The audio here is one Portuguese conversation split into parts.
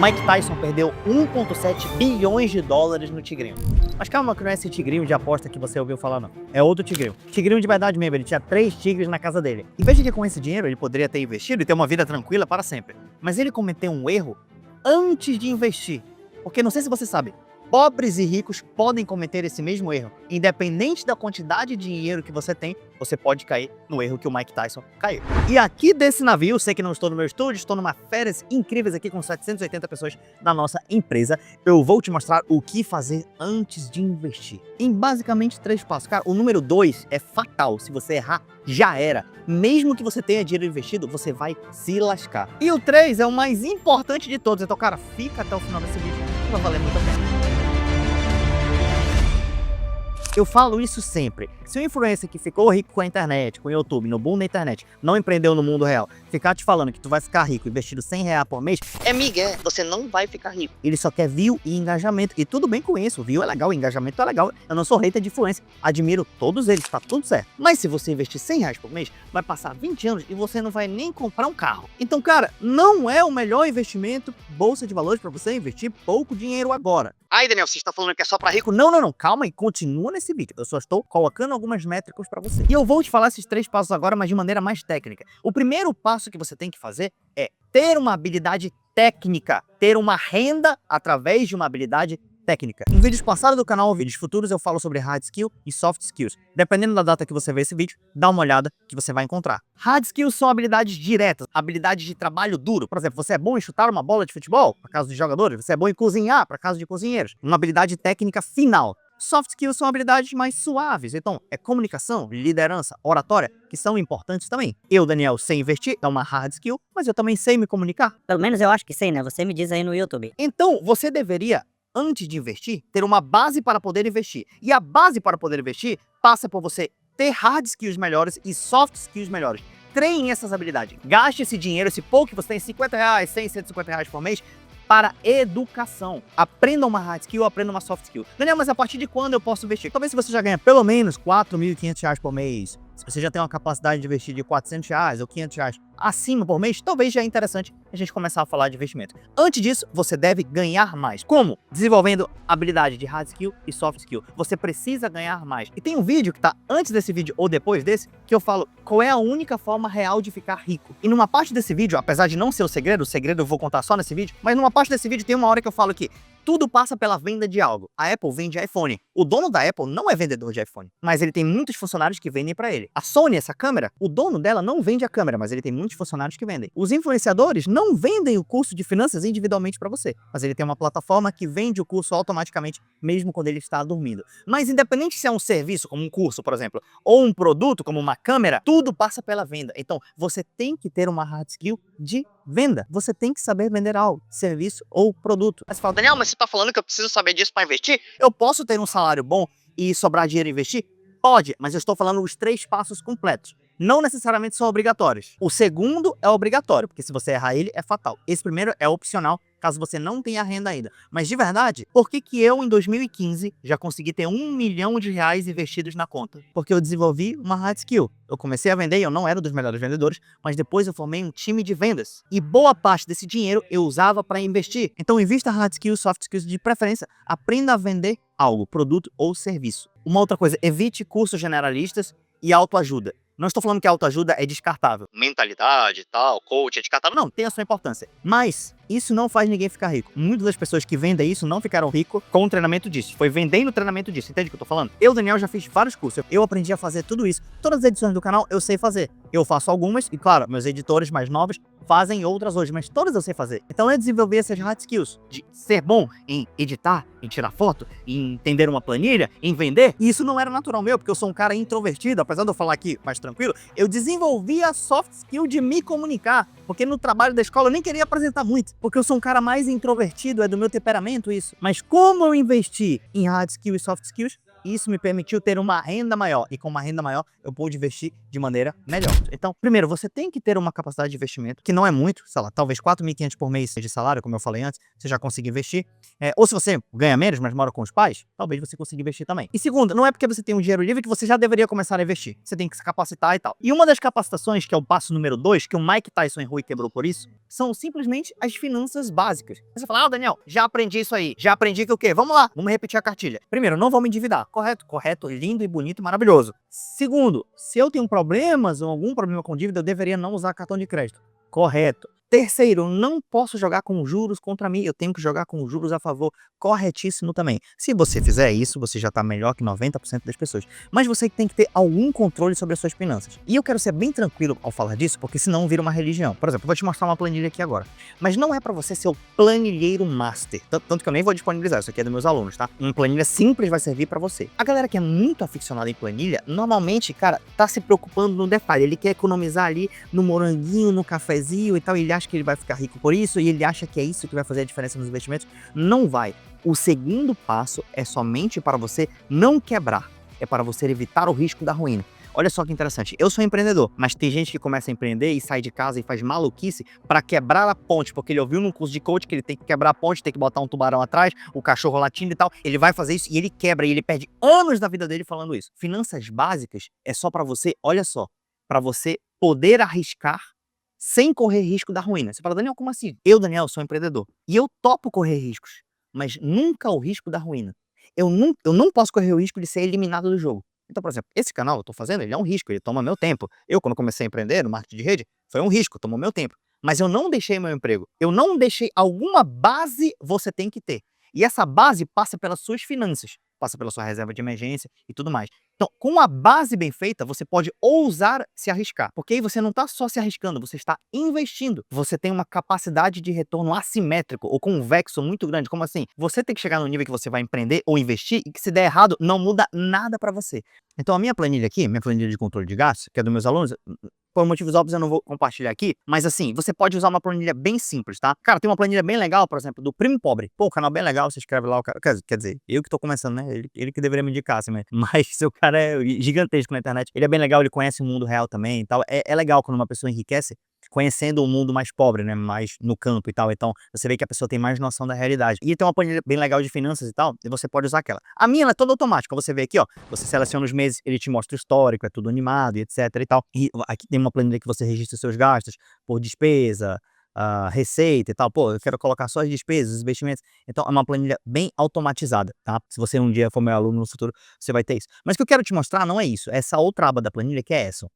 Mike Tyson perdeu 1,7 bilhões de dólares no tigrinho. Mas calma que não é esse tigrinho de aposta que você ouviu falar, não. É outro tigrinho. Tigrinho de verdade mesmo, ele tinha 3 tigres na casa dele. Em vez de com esse dinheiro, ele poderia ter investido e ter uma vida tranquila para sempre. Mas ele cometeu um erro antes de investir. Porque não sei se você sabe, pobres e ricos podem cometer esse mesmo erro. Independente da quantidade de dinheiro que você tem, você pode cair no erro que o Mike Tyson caiu. E aqui desse navio, sei que não estou no meu estúdio, estou numa férias incríveis aqui com 780 pessoas da nossa empresa. Eu vou te mostrar o que fazer antes de investir. Em basicamente 3 passos. Cara, o número 2 é fatal. Se você errar, já era. Mesmo que você tenha dinheiro investido, você vai se lascar. E o 3 é o mais importante de todos. Então, cara, fica até o final desse vídeo. Vai valer muito a pena. Eu falo isso sempre. Se um influencer que ficou rico com a internet, com o YouTube, no boom da internet, não empreendeu no mundo real, ficar te falando que tu vai ficar rico investindo R$100 por mês, é migué, você não vai ficar rico. Ele só quer view e engajamento. E tudo bem com isso, view é legal, engajamento é legal. Eu não sou hater de influencer, admiro todos eles, tá tudo certo. Mas se você investir R$100 por mês, vai passar 20 anos e você não vai nem comprar um carro. Então, cara, não é o melhor investimento bolsa de valores para você investir pouco dinheiro agora. Aí, Daniel, você está falando que é só para rico? Não, calma e continua nesse vídeo. Eu só estou colocando algumas métricas para você. E eu vou te falar esses 3 passos agora, mas de maneira mais técnica. O primeiro passo que você tem que fazer é ter uma habilidade técnica, ter uma renda através de uma habilidade técnica. Em vídeos passados do canal ou vídeos futuros eu falo sobre hard skill e soft skills. Dependendo da data que você vê esse vídeo, dá uma olhada que você vai encontrar. Hard skills são habilidades diretas, habilidades de trabalho duro. Por exemplo, você é bom em chutar uma bola de futebol, para caso de jogadores. Você é bom em cozinhar, para caso de cozinheiros. Uma habilidade técnica final. Soft skills são habilidades mais suaves, então é comunicação, liderança, oratória, que são importantes também. Eu, Daniel, sei investir, é uma hard skill, mas eu também sei me comunicar. Pelo menos eu acho que sei, né? Você me diz aí no YouTube. Então, você deveria, antes de investir, ter uma base para poder investir. E a base para poder investir passa por você ter hard skills melhores e soft skills melhores. Treine essas habilidades. Gaste esse dinheiro, esse pouco que você tem, R$50, 100, R$150 por mês, para educação. Aprenda uma hard skill, aprenda uma soft skill. Daniel, mas a partir de quando eu posso investir? Talvez se você já ganha pelo menos R$4.500 por mês, se você já tem uma capacidade de investir de R$400 ou R$500 acima por mês, talvez já é interessante a gente começar a falar de investimento. Antes disso, você deve ganhar mais. Como? Desenvolvendo habilidade de hard skill e soft skill. Você precisa ganhar mais. E tem um vídeo que tá antes desse vídeo ou depois desse, que eu falo qual é a única forma real de ficar rico. E numa parte desse vídeo, apesar de não ser o segredo eu vou contar só nesse vídeo, mas numa parte desse vídeo tem uma hora que eu falo que tudo passa pela venda de algo. A Apple vende iPhone. O dono da Apple não é vendedor de iPhone, mas ele tem muitos funcionários que vendem para ele. A Sony, essa câmera, o dono dela não vende a câmera, mas ele tem muitos funcionários que vendem. Os influenciadores não vendem o curso de finanças individualmente para você, mas ele tem uma plataforma que vende o curso automaticamente, mesmo quando ele está dormindo. Mas independente se é um serviço, como um curso, por exemplo, ou um produto, como uma câmera, tudo passa pela venda. Então, você tem que ter uma hard skill de venda. Você tem que saber vender algo, serviço ou produto. Aí você fala, Daniel, mas você está falando que eu preciso saber disso para investir? Eu posso ter um salário bom e sobrar dinheiro e investir? Pode, mas eu estou falando os 3 passos completos. Não necessariamente são obrigatórios. O segundo é obrigatório, porque se você errar ele, é fatal. Esse primeiro é opcional, caso você não tenha renda ainda. Mas de verdade, por que eu em 2015 já consegui ter R$1 milhão investidos na conta? Porque eu desenvolvi uma hard skill. Eu comecei a vender e eu não era um dos melhores vendedores, mas depois eu formei um time de vendas. E boa parte desse dinheiro eu usava para investir. Então invista hard skills, soft skills de preferência. Aprenda a vender algo, produto ou serviço. Uma outra coisa, evite cursos generalistas e autoajuda. Não estou falando que a autoajuda é descartável. Mentalidade, tal, coach é descartável. Não, tem a sua importância. Mas isso não faz ninguém ficar rico. Muitas das pessoas que vendem isso não ficaram ricos com o treinamento disso. Foi vendendo o treinamento disso. Entende o que eu tô falando? Eu, Daniel, já fiz vários cursos. Eu aprendi a fazer tudo isso. Todas as edições do canal eu sei fazer. Eu faço algumas e, claro, meus editores mais novos fazem outras hoje, mas todas eu sei fazer. Então eu desenvolvi essas hard skills de ser bom em editar, em tirar foto, em entender uma planilha, em vender. E isso não era natural meu, porque eu sou um cara introvertido. Apesar de eu falar aqui mais tranquilo, eu desenvolvi a soft skill de me comunicar. Porque no trabalho da escola eu nem queria apresentar muito, porque eu sou um cara mais introvertido, é do meu temperamento isso. Mas como eu investi em hard skill e soft skills, Isso me permitiu ter uma renda maior. E com uma renda maior, eu pude investir de maneira melhor. Então, primeiro, você tem que ter uma capacidade de investimento, que não é muito, sei lá, talvez 4.500 por mês de salário, como eu falei antes, você já consiga investir. Ou se você ganha menos, mas mora com os pais, talvez você consiga investir também. E segundo, não é porque você tem um dinheiro livre que você já deveria começar a investir. Você tem que se capacitar e tal. E uma das capacitações, que é o passo número 2, que o Mike Tyson errou e quebrou por isso, são simplesmente as finanças básicas. Você fala, Daniel, já aprendi isso aí. Já aprendi que o quê? Vamos lá, vamos repetir a cartilha. Primeiro, não vou me endividar. Correto? Correto, lindo e bonito e maravilhoso. Segundo, se eu tenho problemas ou algum problema com dívida, eu deveria não usar cartão de crédito. Correto. Terceiro, não posso jogar com juros contra mim, eu tenho que jogar com juros a favor. Corretíssimo também. Se você fizer isso, você já está melhor que 90% das pessoas. Mas você tem que ter algum controle sobre as suas finanças. E eu quero ser bem tranquilo ao falar disso, porque senão vira uma religião. Por exemplo, eu vou te mostrar uma planilha aqui agora. Mas não é para você ser o planilheiro master. Tanto que eu nem vou disponibilizar, isso aqui é dos meus alunos, tá? Uma planilha simples vai servir para você. A galera que é muito aficionada em planilha, normalmente, cara, tá se preocupando no detalhe. Ele quer economizar ali no moranguinho, no cafezinho e tal, e ele acha que ele vai ficar rico por isso, e ele acha que é isso que vai fazer a diferença nos investimentos. Não vai. O segundo passo é somente para você não quebrar. É para você evitar o risco da ruína. Olha só que interessante. Eu sou empreendedor, mas tem gente que começa a empreender e sai de casa e faz maluquice para quebrar a ponte, porque ele ouviu num curso de coach que ele tem que quebrar a ponte, tem que botar um tubarão atrás, o cachorro latindo e tal. Ele vai fazer isso e ele quebra, e ele perde anos da vida dele falando isso. Finanças básicas é só para você, olha só, para você poder arriscar sem correr risco da ruína. Você fala, Daniel, como assim? Eu, Daniel, sou empreendedor e eu topo correr riscos, mas nunca o risco da ruína. Eu não posso correr o risco de ser eliminado do jogo. Então, por exemplo, esse canal eu tô fazendo, ele é um risco, ele toma meu tempo. Eu, quando comecei a empreender no marketing de rede, foi um risco, tomou meu tempo. Mas eu não deixei meu emprego. Eu não deixei alguma base, você tem que ter. E essa base passa pelas suas finanças, passa pela sua reserva de emergência e tudo mais. Então, com a base bem feita, você pode ousar se arriscar. Porque aí você não está só se arriscando, você está investindo. Você tem uma capacidade de retorno assimétrico ou convexo muito grande. Como assim? Você tem que chegar no nível que você vai empreender ou investir e que, se der errado, não muda nada para você. Então, a minha planilha aqui, minha planilha de controle de gastos, que é dos meus alunos, por motivos óbvios eu não vou compartilhar aqui, mas assim, você pode usar uma planilha bem simples, tá? Cara, tem uma planilha bem legal, por exemplo, do Primo Pobre. Pô, o canal bem legal, você escreve lá, o cara, quer dizer, eu que tô começando, né? Ele que deveria me indicar, assim, mas seu cara é gigantesco na internet. Ele é bem legal, ele conhece o mundo real também e tal. É legal quando uma pessoa enriquece conhecendo o mundo mais pobre, né? Mais no campo e tal. Então, você vê que a pessoa tem mais noção da realidade. E tem uma planilha bem legal de finanças e tal, e você pode usar aquela. A minha, ela é toda automática. Você vê aqui, ó, você seleciona os meses, ele te mostra o histórico, é tudo animado e etc e tal. E aqui tem uma planilha que você registra seus gastos por despesa, receita e tal. Pô, eu quero colocar só as despesas, os investimentos. Então, é uma planilha bem automatizada, tá? Se você um dia for meu aluno no futuro, você vai ter isso. Mas o que eu quero te mostrar não é isso. É essa outra aba da planilha, que é essa,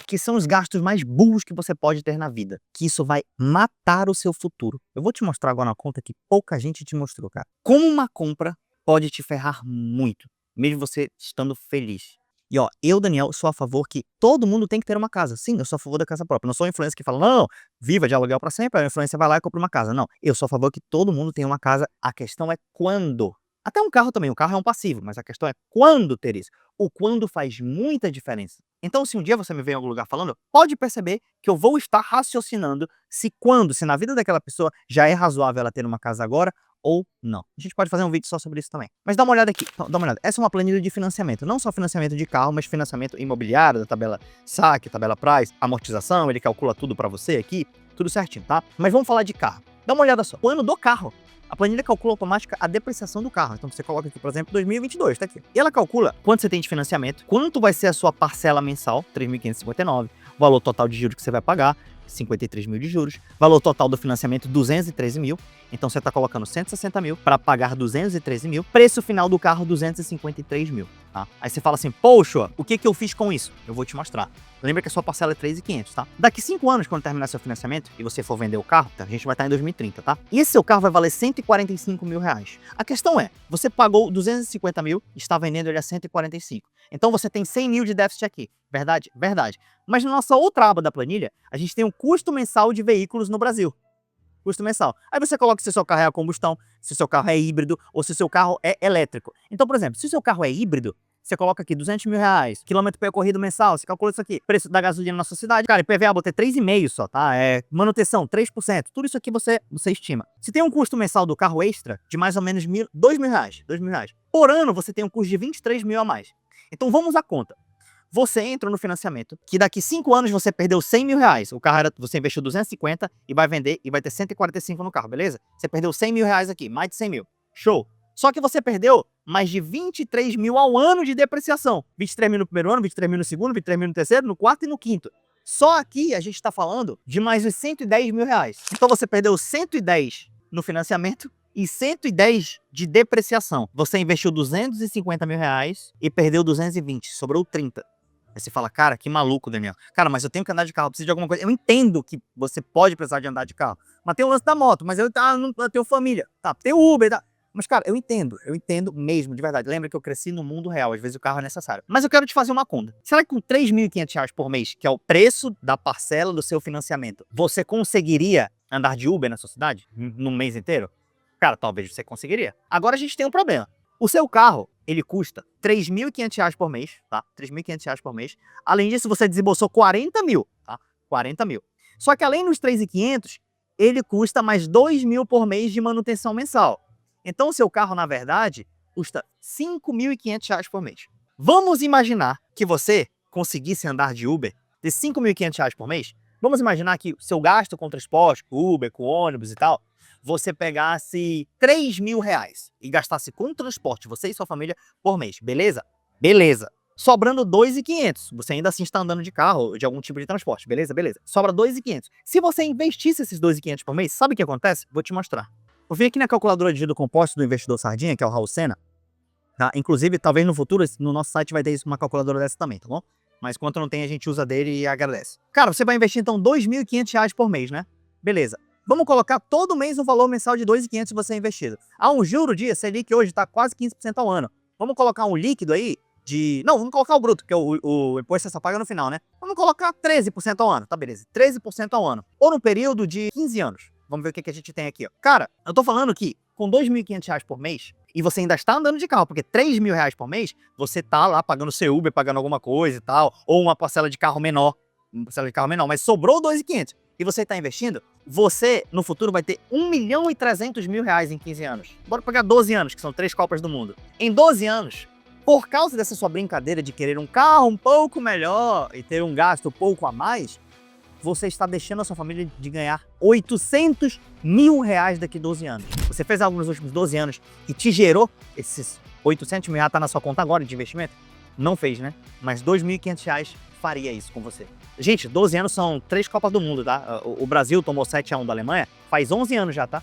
que são os gastos mais burros que você pode ter na vida, que isso vai matar o seu futuro. Eu vou te mostrar agora uma conta que pouca gente te mostrou, cara. Como uma compra pode te ferrar muito, mesmo você estando feliz. E ó, eu, Daniel, sou a favor que todo mundo tem que ter uma casa. Sim, eu sou a favor da casa própria. Não sou um influencer que fala, não, viva de aluguel para sempre, a influência vai lá e compra uma casa. Não, eu sou a favor que todo mundo tenha uma casa. A questão é quando. Até um carro também, o carro é um passivo, mas a questão é quando ter isso. O quando faz muita diferença. Então, se um dia você me vem em algum lugar falando, pode perceber que eu vou estar raciocinando se na vida daquela pessoa já é razoável ela ter uma casa agora ou não. A gente pode fazer um vídeo só sobre isso também. Mas dá uma olhada aqui, dá uma olhada. Essa é uma planilha de financiamento, não só financiamento de carro, mas financiamento imobiliário, da tabela saque, tabela price, amortização, ele calcula tudo para você aqui, tudo certinho, tá? Mas vamos falar de carro. Dá uma olhada só. O ano do carro. A planilha calcula automática a depreciação do carro. Então você coloca aqui, por exemplo, 2022, tá aqui. E ela calcula quanto você tem de financiamento, quanto vai ser a sua parcela mensal, 3.559, o valor total de juros que você vai pagar, 53 mil de juros, valor total do financiamento, 213 mil. Então você está colocando 160 mil para pagar 213 mil, preço final do carro, 253 mil. Tá? Aí você fala assim, poxa, o que eu fiz com isso? Eu vou te mostrar. Lembra que a sua parcela é 3.500, tá? Daqui 5 anos, quando terminar seu financiamento e você for vender o carro, tá? A gente vai estar em 2030, tá? E esse seu carro vai valer 145 mil reais. A questão é, você pagou 250 mil e está vendendo ele a 145. Então você tem 100 mil de déficit aqui. Verdade? Verdade. Mas na nossa outra aba da planilha, a gente tem o custo mensal de veículos no Brasil. Custo mensal. Aí você coloca se o seu carro é a combustão, se o seu carro é híbrido ou se o seu carro é elétrico. Então, por exemplo, se o seu carro é híbrido, você coloca aqui 200 mil reais, quilômetro percorrido mensal, você calcula isso aqui, preço da gasolina na sua cidade, cara, IPVA botei 3,5 só, tá? Manutenção, 3%, tudo isso aqui você estima. Se tem um custo mensal do carro extra de mais ou menos 2 mil reais, Por ano, você tem um custo de 23 mil a mais. Então, vamos à conta. Você entra no financiamento, que daqui 5 anos você perdeu 100 mil reais. O carro você investiu 250 e vai vender e vai ter 145 no carro, beleza? Você perdeu 100 mil reais aqui, mais de 100 mil. Show! Só que você perdeu mais de 23 mil ao ano de depreciação. 23 mil no primeiro ano, 23 mil no segundo, 23 mil no terceiro, no quarto e no quinto. Só aqui a gente está falando de mais de 110 mil reais. Então você perdeu 110 no financiamento e 110 de depreciação. Você investiu 250 mil reais e perdeu 220, sobrou 30. Aí você fala, cara, que maluco, Daniel. Cara, mas eu tenho que andar de carro, eu preciso de alguma coisa. Eu entendo que você pode precisar de andar de carro. Mas tem o lance da moto, mas eu tenho família. Tá, tem o Uber, tá. Mas, cara, eu entendo mesmo, de verdade. Lembra que eu cresci no mundo real, às vezes o carro é necessário. Mas eu quero te fazer uma conta. Será que com 3.500 reais por mês, que é o preço da parcela do seu financiamento, você conseguiria andar de Uber na sua cidade? No mês inteiro? Cara, talvez você conseguiria. Agora a gente tem um problema. O seu carro, ele custa 3.500 reais por mês, tá? 3.500 reais por mês. Além disso, você desembolsou 40 mil, tá? 40 mil. Só que além dos 3.500, ele custa mais 2 mil por mês de manutenção mensal. Então, o seu carro, na verdade, custa 5.500 reais por mês. Vamos imaginar que você conseguisse andar de Uber de 5.500 reais por mês. Vamos imaginar que o seu gasto com transporte, com Uber, com ônibus e tal, você pegasse 3 mil reais e gastasse com transporte, você e sua família, por mês. Beleza? Beleza. Sobrando 2.500. Você ainda assim está andando de carro, de algum tipo de transporte. Beleza? Beleza. Sobra 2.500. Se você investisse esses 2.500 por mês, sabe o que acontece? Vou te mostrar. Eu vim aqui na calculadora de giro composto do investidor Sardinha, que é o Raul Sena. Tá? Inclusive, talvez no futuro, no nosso site vai ter uma calculadora dessa também, tá bom? Mas enquanto não tem, a gente usa dele e agradece. Cara, você vai investir então 2.500 reais por mês, né? Beleza. Vamos colocar todo mês um valor mensal de 2.500 você investido. Há um juro de Selic hoje está quase 15% ao ano. Vamos colocar um líquido aí de... Não, vamos colocar o bruto, porque o imposto você só paga no final, né? Vamos colocar 13% ao ano, tá beleza? 13% ao ano. Ou no período de 15 anos. Vamos ver o que a gente tem aqui, ó. Cara, eu tô falando que com 2.500 reais por mês, e você ainda está andando de carro, porque 3 mil reais por mês, você tá lá pagando seu Uber, pagando alguma coisa e tal, ou uma parcela de carro menor, mas sobrou 2.500, e você está investindo, você, no futuro, vai ter 1.300.000 reais em 15 anos. Bora pegar 12 anos, que são 3 Copas do Mundo. Em 12 anos, por causa dessa sua brincadeira de querer um carro um pouco melhor e ter um gasto um pouco a mais, você está deixando a sua família de ganhar 800 mil reais daqui a 12 anos. Você fez algo nos últimos 12 anos e te gerou esses 800 mil reais, tá na sua conta agora de investimento? Não fez, né? Mas 2.500 reais faria isso com você. Gente, 12 anos são 3 Copas do Mundo, tá? O Brasil tomou 7-1 da Alemanha faz 11 anos já, tá?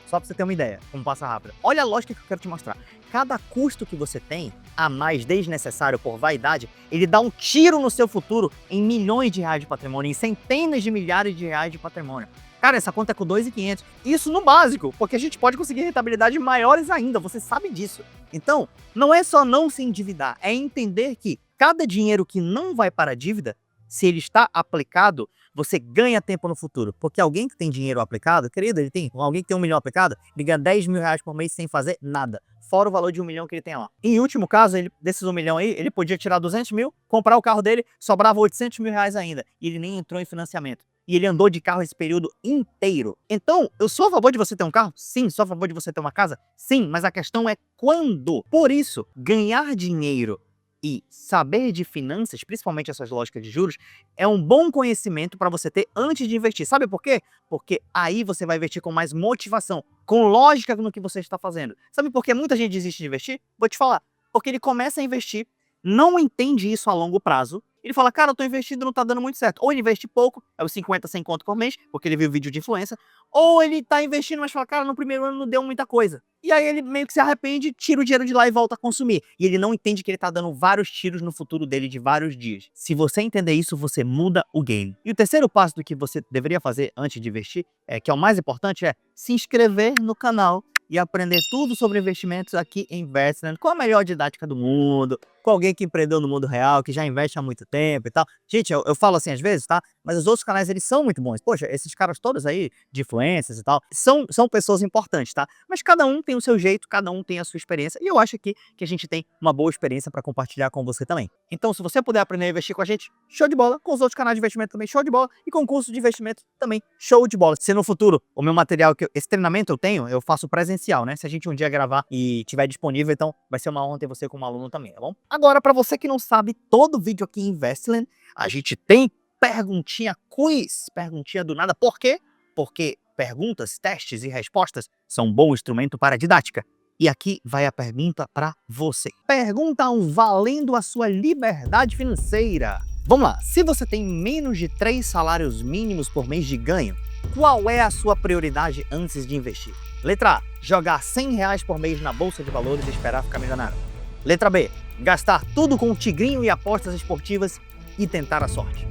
Só pra você ter uma ideia, como passa rápido. Olha a lógica que eu quero te mostrar. Cada custo que você tem a mais desnecessário por vaidade, ele dá um tiro no seu futuro em milhões de reais de patrimônio, em centenas de milhares de reais de patrimônio. Cara, essa conta é com 2.500. Isso no básico, porque a gente pode conseguir rentabilidades maiores ainda, você sabe disso. Então, não é só não se endividar, é entender que cada dinheiro que não vai para a dívida, se ele está aplicado, você ganha tempo no futuro. Porque alguém que tem dinheiro aplicado, querido, alguém que tem 1 milhão aplicado, ele ganha 10 mil reais por mês sem fazer nada. Fora o valor de 1 milhão que ele tem lá. Em último caso, desses 1 milhão aí, ele podia tirar 200 mil, comprar o carro dele, sobrava 800 mil reais ainda. E ele nem entrou em financiamento. E ele andou de carro esse período inteiro. Então, eu sou a favor de você ter um carro? Sim. Sou a favor de você ter uma casa? Sim. Mas a questão é quando. Por isso, ganhar dinheiro e saber de finanças, principalmente essas lógicas de juros, é um bom conhecimento para você ter antes de investir. Sabe por quê? Porque aí você vai investir com mais motivação, com lógica no que você está fazendo. Sabe por que muita gente desiste de investir? Vou te falar. Porque ele começa a investir, não entende isso a longo prazo, ele fala, cara, eu tô investindo e não tá dando muito certo. Ou ele investe pouco, é os 50, 100 conto por mês, porque ele viu vídeo de influência, ou ele tá investindo, mas fala, cara, no primeiro ano não deu muita coisa. E aí ele meio que se arrepende, tira o dinheiro de lá e volta a consumir. E ele não entende que ele tá dando vários tiros no futuro dele de vários dias. Se você entender isso, você muda o game. E o terceiro passo do que você deveria fazer antes de investir, que é o mais importante, é se inscrever no canal e aprender tudo sobre investimentos aqui em Investment, com a melhor didática do mundo. com alguém que empreendeu no mundo real, que já investe há muito tempo e tal. Gente, eu falo assim às vezes, tá? Mas os outros canais, eles são muito bons. Poxa, esses caras todos aí, de influencers e tal, são pessoas importantes, tá? Mas cada um tem o seu jeito, cada um tem a sua experiência. E eu acho aqui que a gente tem uma boa experiência para compartilhar com você também. Então, se você puder aprender a investir com a gente, show de bola. Com os outros canais de investimento também, show de bola. E com o curso de investimento também, show de bola. Se no futuro, o meu material, esse treinamento eu faço presencial, né? Se a gente um dia gravar e tiver disponível, então vai ser uma honra ter você como aluno também, tá bom? Agora, para você que não sabe, todo vídeo aqui em Investland, a gente tem perguntinha quiz, perguntinha do nada. Por quê? Porque perguntas, testes e respostas são um bom instrumento para a didática. E aqui vai a pergunta para você. Pergunta 1, valendo a sua liberdade financeira. Vamos lá, se você tem menos de 3 salários mínimos por mês de ganho, qual é a sua prioridade antes de investir? Letra A, jogar R$100 por mês na bolsa de valores e esperar ficar milionário. Letra B, gastar tudo com tigrinho e apostas esportivas e tentar a sorte.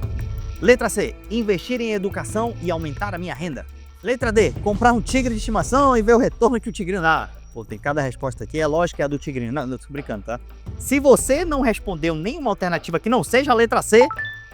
Letra C, investir em educação e aumentar a minha renda. Letra D, comprar um tigre de estimação e ver o retorno que o tigrinho dá. Pô, tem cada resposta aqui, é lógico que é a do tigrinho. Não, tô brincando, tá? Se você não respondeu nenhuma alternativa que não seja a letra C,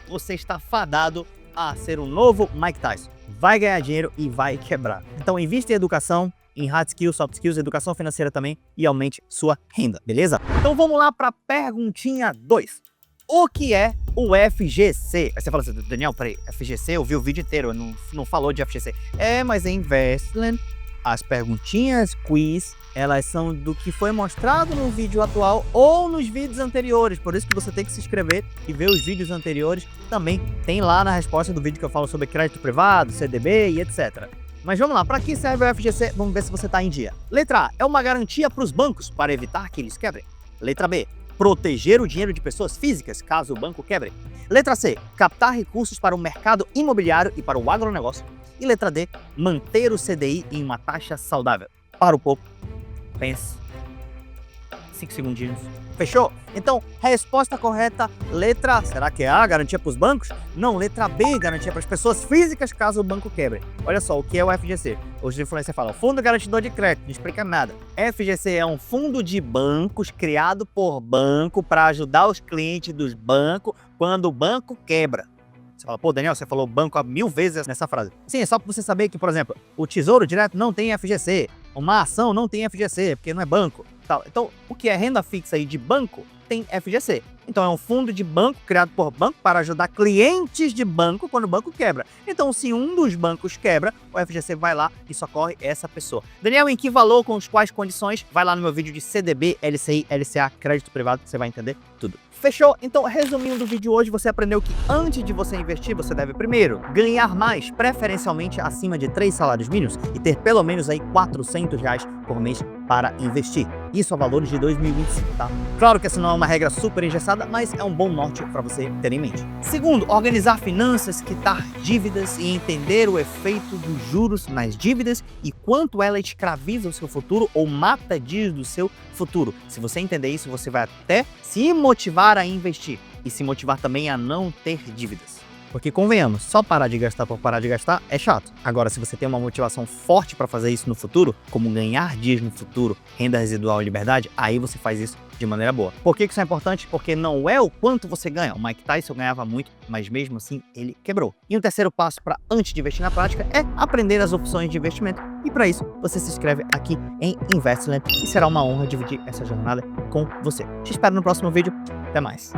você está fadado a ser um novo Mike Tyson. Vai ganhar dinheiro e vai quebrar. Então invista em educação, em hard skills, soft skills, educação financeira também e aumente sua renda, beleza? Então vamos lá para a perguntinha 2. O que é o FGC? Aí você fala assim, Daniel, peraí, FGC, eu vi o vídeo inteiro, não falou de FGC. Mas em Investland, as perguntinhas quiz, elas são do que foi mostrado no vídeo atual ou nos vídeos anteriores. Por isso que você tem que se inscrever e ver os vídeos anteriores. Também tem lá na resposta do vídeo que eu falo sobre crédito privado, CDB e etc. Mas vamos lá, para que serve o FGC? Vamos ver se você está em dia. Letra A, é uma garantia para os bancos para evitar que eles quebrem. Letra B, proteger o dinheiro de pessoas físicas caso o banco quebre. Letra C, captar recursos para o mercado imobiliário e para o agronegócio. E letra D, manter o CDI em uma taxa saudável. Para um pouco, pense. 5 segundinhos. Fechou? Então, resposta correta, letra A. Será que é A, garantia para os bancos? Não, letra B, garantia para as pessoas físicas caso o banco quebre. Olha só, o que é o FGC? Os influencers falam, Fundo Garantidor de Crédito, não explica nada. FGC é um fundo de bancos criado por banco para ajudar os clientes dos bancos quando o banco quebra. Você fala, pô, Daniel, você falou banco há 1000 vezes nessa frase. Sim, é só para você saber que, por exemplo, o Tesouro Direto não tem FGC, uma ação não tem FGC, porque não é banco. Tal. Então, o que é renda fixa aí de banco tem FGC. Então, é um fundo de banco criado por banco para ajudar clientes de banco quando o banco quebra. Então, se um dos bancos quebra, o FGC vai lá e socorre essa pessoa. Daniel, em que valor, com quais condições? Vai lá no meu vídeo de CDB, LCI, LCA, crédito privado, que você vai entender tudo. Fechou? Então, resumindo o vídeo hoje, você aprendeu que antes de você investir, você deve primeiro ganhar mais, preferencialmente acima de 3 salários mínimos e ter pelo menos aí R$400 por mês para investir. Isso a valores de 2025, tá? Claro que essa não é uma regra super engessada, mas é um bom norte para você ter em mente. Segundo, organizar finanças, quitar dívidas e entender o efeito dos juros nas dívidas e quanto ela escraviza o seu futuro ou mata dias do seu futuro. Se você entender isso, você vai até se motivar a investir e se motivar também a não ter dívidas. Porque convenhamos, só parar de gastar por parar de gastar é chato. Agora, se você tem uma motivação forte para fazer isso no futuro, como ganhar dias no futuro, renda residual e liberdade, aí você faz isso de maneira boa. Por que isso é importante? Porque não é o quanto você ganha. O Mike Tyson ganhava muito, mas mesmo assim ele quebrou. E o terceiro passo para antes de investir na prática é aprender as opções de investimento. E para isso, você se inscreve aqui em Investland e será uma honra dividir essa jornada com você. Te espero no próximo vídeo. Até mais.